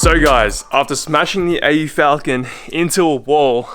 So guys, after smashing the AU Falcon into a wall,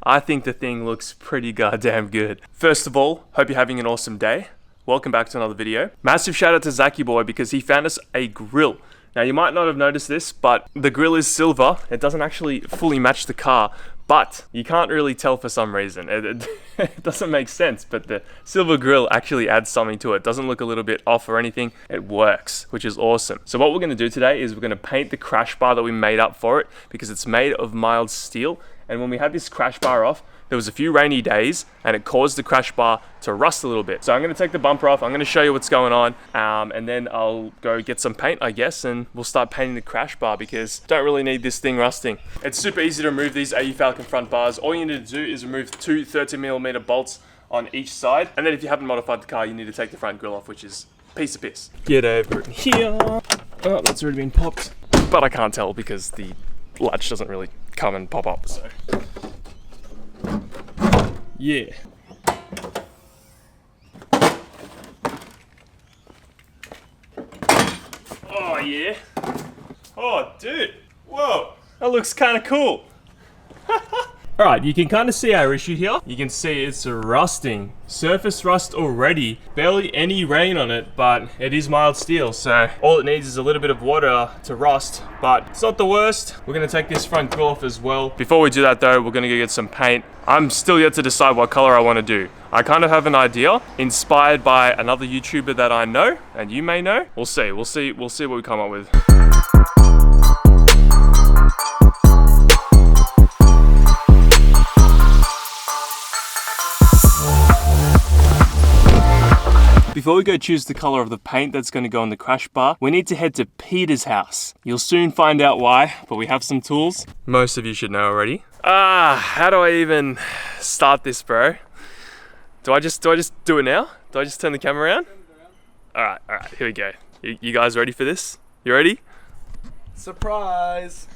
I think the thing looks pretty goddamn good. First of all, hope you're having an awesome day. Welcome back to another video. Massive shout out to Zachy Boy because he found us a grill. Now you might not have noticed this, but the grill is silver. It doesn't actually fully match the car, but you can't really tell for some reason. It doesn't make sense, but the silver grill actually adds something to it. It doesn't look a little bit off or anything. It works, which is awesome. So what we're gonna do today is we're gonna paint the crash bar that we made up for it because it's made of mild steel. And when we had this crash bar off, there was a few rainy days and it caused the crash bar to rust a little bit. So I'm gonna take the bumper off, I'm gonna show you what's going on, and then I'll go get some paint, I guess, and we'll start painting the crash bar because don't really need this thing rusting. It's super easy to remove these AU Falcon front bars. All you need to do is remove two 13mm bolts on each side. And then if you haven't modified the car, you need to take the front grille off, which is a piece of piss. Get over here. Oh, that's already been popped. But I can't tell because the latch doesn't really come and pop up, so. Yeah. Oh yeah. Oh dude. Whoa. That looks kind of cool. Alright, you can kind of see our issue here. You can see it's rusting. Surface rust already. Barely any rain on it, but it is mild steel, so all it needs is a little bit of water to rust, but it's not the worst. We're gonna take this front grill off as well. Before we do that though, we're gonna go get some paint. I'm still yet to decide what color I want to do. I kind of have an idea, inspired by another YouTuber that I know, and you may know. We'll see what we come up with. Before we go choose the color of the paint that's going to go on the crash bar, we need to head to Peter's house. You'll soon find out why, but we have some tools. Most of you should know already. How do I even start this, bro? Do I just do it now? Do I just turn the camera around? All right, here we go. You guys ready for this? You ready? Surprise!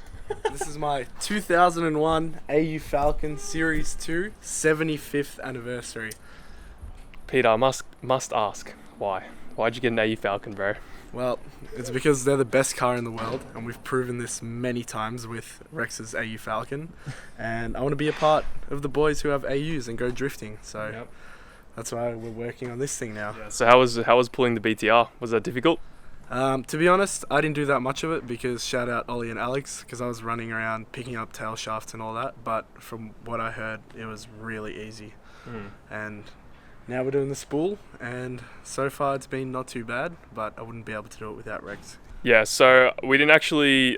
This is my 2001 AU Falcon Series 2 75th anniversary. Peter, I must ask, why? Why'd you get an AU Falcon, bro? Well, it's because they're the best car in the world, and we've proven this many times with Rex's AU Falcon. And I want to be a part of the boys who have AUs and go drifting, so yep. That's why we're working on this thing now. Yeah, so how was pulling the BTR? Was that difficult? To be honest, I didn't do that much of it because shout out Ollie and Alex, because I was running around picking up tail shafts and all that, but from what I heard, it was really easy. And now we're doing the spool, and so far it's been not too bad, but I wouldn't be able to do it without Rex. Yeah, so I didn't actually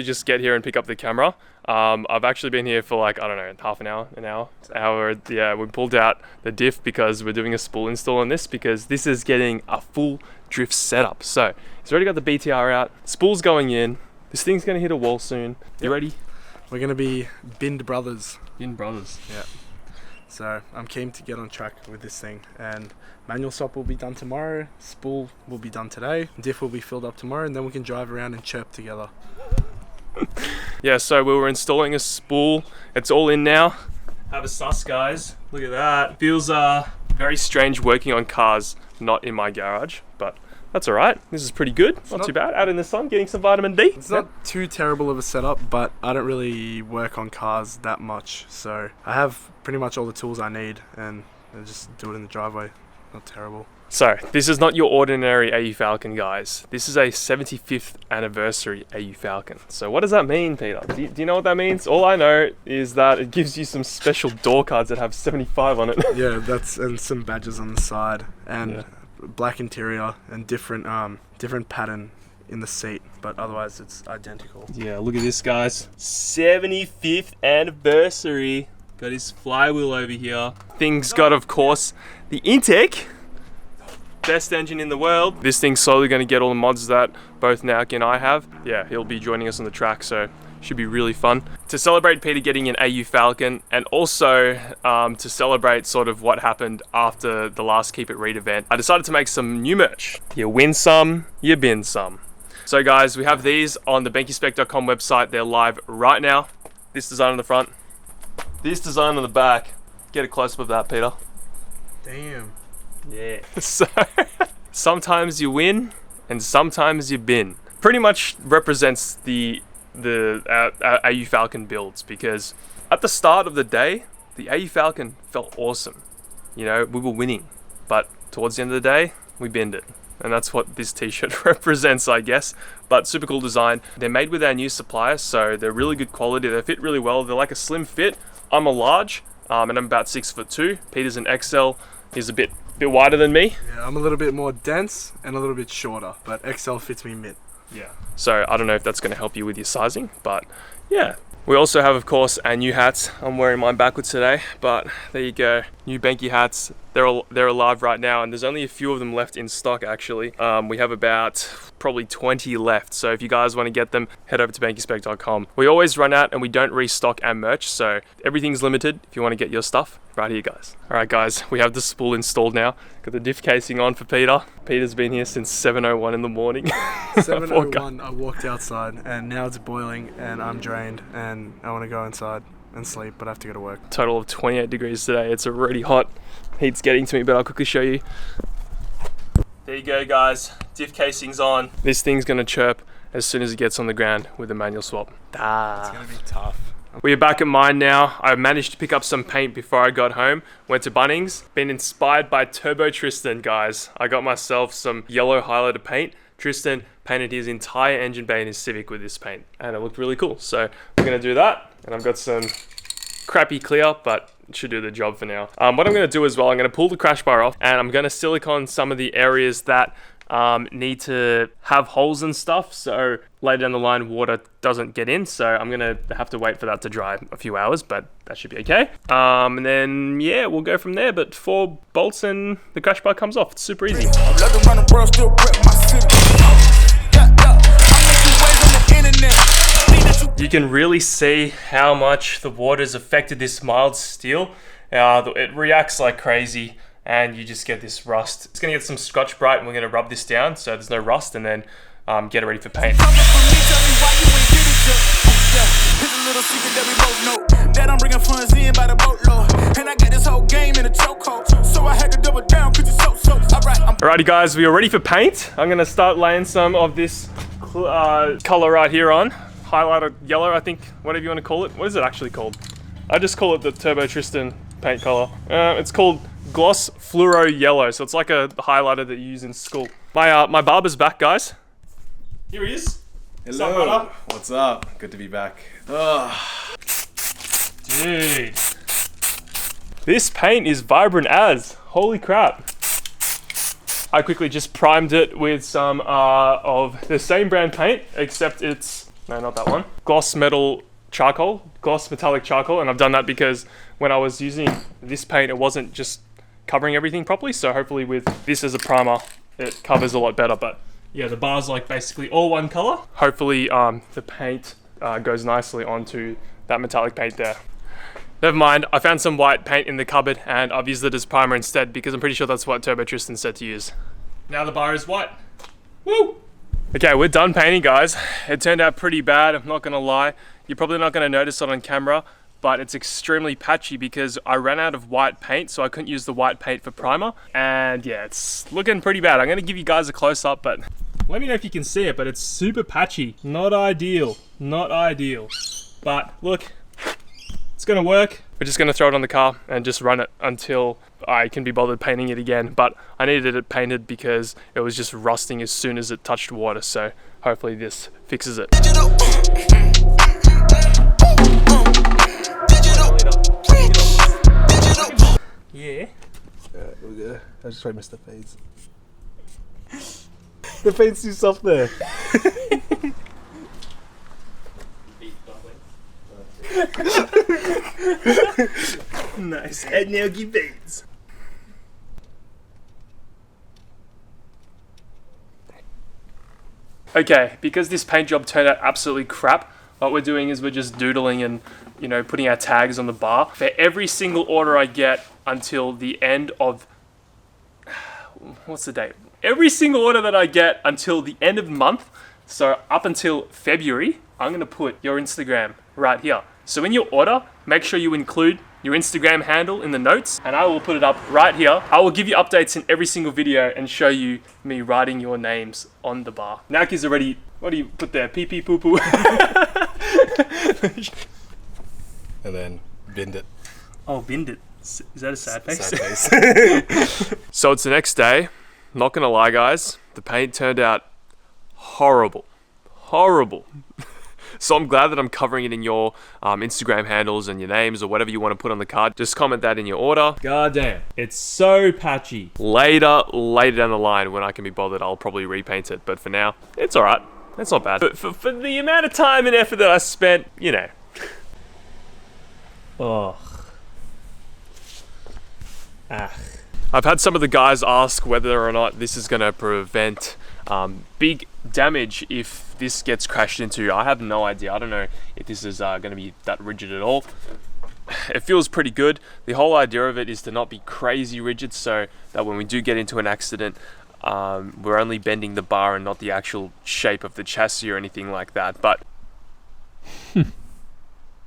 just get here and pick up the camera. I've actually been here for like, I don't know, half an hour. Yeah, we pulled out the diff because we're doing a spool install on this because this is getting a full drift setup. So he's already got the BTR out, spool's going in, this thing's gonna hit a wall soon. You ready? We're gonna be Bind Brothers. Bind Brothers. Yeah. So I'm keen to get on track with this thing, and manual swap will be done tomorrow, spool will be done today, diff will be filled up tomorrow, and then we can drive around and chirp together. Yeah, so we were installing a spool. It's all in now. Have a sus, guys. Look at that. Feels very strange working on cars not in my garage, but that's all right. This is pretty good. Not too bad. Out in the sun, getting some vitamin D. It's not too terrible of a setup, but I don't really work on cars that much. So I have pretty much all the tools I need and I just do it in the driveway. Not terrible. So this is not your ordinary AU Falcon, guys. This is a 75th anniversary AU Falcon. So what does that mean, Peter? Do you know what that means? All I know is that it gives you some special door cards that have 75 on it. Yeah, and some badges on the side. And yeah. Black interior and different pattern in the seat, but otherwise it's identical. Yeah, look at this, guys. 75th anniversary. Got his flywheel over here. Thing's got, of course, the intake. Best engine in the world. This thing's slowly going to get all the mods that both Nauk and I have. Yeah, he'll be joining us on the track, so should be really fun. To celebrate Peter getting an AU Falcon, and also to celebrate sort of what happened after the last Keep It Read event, I decided to make some new merch. You win some, you bin some. So guys, we have these on the benkispec.com website. They're live right now. This design on the front, this design on the back. Get a close-up of that, Peter. Damn. Yeah. So, sometimes you win, and sometimes you bin. Pretty much represents the our AU Falcon builds, because at the start of the day, the AU Falcon felt awesome. You know, we were winning, but towards the end of the day, we binned it. And that's what this t-shirt represents, I guess. But super cool design. They're made with our new supplier, so they're really good quality. They fit really well. They're like a slim fit. I'm a large, and I'm about 6'2". Peter's an XL. He's a bit wider than me. Yeah, I'm a little bit more dense and a little bit shorter, but XL fits me mid. Yeah. So I don't know if that's going to help you with your sizing, but yeah. We also have, of course, our new hats. I'm wearing mine backwards today, but there you go. New Banky hats. They're alive right now, and there's only a few of them left in stock, actually. We have about probably 20 left, so if you guys want to get them, head over to bankyspec.com. We always run out and we don't restock our merch, so everything's limited if you want to get your stuff. Right here, guys. All right, guys, we have the spool installed now. Got the diff casing on for Peter. Peter's been here since 7:01 in the morning. 7:01, I walked outside, and now it's boiling, and I'm drained, and I want to go inside and sleep, but I have to go to work. Total of 28 degrees today. It's already hot. Heat's getting to me, but I'll quickly show you. There you go, guys. Diff casing's on. This thing's gonna chirp as soon as it gets on the ground with a manual swap. It's gonna be tough. We are back at mine now. I managed to pick up some paint before I got home. Went to Bunnings. Been inspired by Turbo Tristan, guys. I got myself some yellow highlighter paint. Tristan painted his entire engine bay in his Civic with this paint, and it looked really cool. So we're gonna do that. And I've got some crappy clear, but it should do the job for now. What I'm gonna do as well, I'm gonna pull the crash bar off, and I'm gonna silicone some of the areas that need to have holes and stuff, so later down the line water doesn't get in. So I'm gonna have to wait for that to dry a few hours, but that should be okay. And then yeah, we'll go from there. But 4 bolts and the crash bar comes off. It's super easy. You can really see how much the water's affected this mild steel. It reacts like crazy, and you just get this rust. It's gonna get some Scotch-Brite, and we're gonna rub this down so there's no rust, and then get it ready for paint. Alrighty, guys, we are ready for paint. I'm gonna start laying some of this color right here on. Highlighter yellow, I think, whatever you want to call it. What is it actually called? I just call it the Turbo Tristan paint color. It's called Gloss Fluoro Yellow, so it's like a highlighter that you use in school. My barber's back, guys. Here he is. Hello. What's up? Good to be back. Dude. This paint is vibrant as. Holy crap. I quickly just primed it with some of the same brand paint, except it's, no, not that one. Gloss metallic charcoal, and I've done that because when I was using this paint, it wasn't just covering everything properly, so hopefully with this as a primer, it covers a lot better. But yeah, the bar's like basically all one color. Hopefully the paint goes nicely onto that metallic paint there. Never mind, I found some white paint in the cupboard and I've used it as primer instead because I'm pretty sure that's what Turbo Tristan said to use. Now the bar is white. Woo! Okay, we're done painting, guys. It turned out pretty bad, I'm not gonna lie. You're probably not gonna notice it on camera, but it's extremely patchy because I ran out of white paint, so I couldn't use the white paint for primer. And yeah, it's looking pretty bad. I'm gonna give you guys a close-up, but let me know if you can see it, but it's super patchy. Not ideal, not ideal. But look, it's gonna work. We're just gonna throw it on the car and just run it until I can be bothered painting it again. But I needed it painted because it was just rusting as soon as it touched water. So hopefully this fixes it. Yeah. I just tried to miss the fades. The fade's too soft there. Nice. And now give fades. Okay, because this paint job turned out absolutely crap, what we're doing is we're just doodling and, you know, putting our tags on the bar. For every single order I get until the end of, what's the date? Every single order that I get until the end of the month, so up until February, I'm gonna put your Instagram right here. So in your order, make sure you include your Instagram handle in the notes, and I will put it up right here. I will give you updates in every single video and show you me writing your names on the bar. Naki's already, what do you put there? Pee pee poo poo. And then bend it. Oh, bend it. Is that a sad face? Sad face. So it's the next day. Not gonna lie, guys. The paint turned out horrible. Horrible. So I'm glad that I'm covering it in your Instagram handles and your names or whatever you want to put on the card. Just comment that in your order. God damn. It's so patchy. Later down the line when I can be bothered, I'll probably repaint it. But for now, it's alright. It's not bad. But for the amount of time and effort that I spent, you know. Oh. I've had some of the guys ask whether or not this is going to prevent big damage if this gets crashed into. I have no idea. I don't know if this is going to be that rigid at all. It feels pretty good. The whole idea of it is to not be crazy rigid so that when we do get into an accident, we're only bending the bar and not the actual shape of the chassis or anything like that. But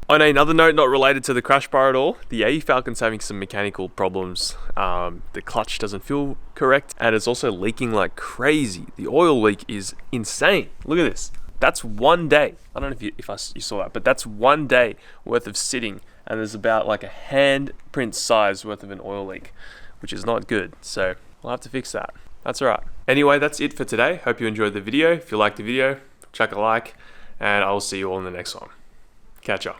on another note, not related to the crash bar at all, the AE Falcon's having some mechanical problems. The clutch doesn't feel correct and it's also leaking like crazy. The oil leak is insane. Look at this. That's 1 day. I don't know if you saw that, but that's 1 day worth of sitting and there's about like a handprint size worth of an oil leak, which is not good. So we'll have to fix that. That's all right. Anyway, that's it for today. Hope you enjoyed the video. If you liked the video, chuck a like and I will see you all in the next one. Catch ya.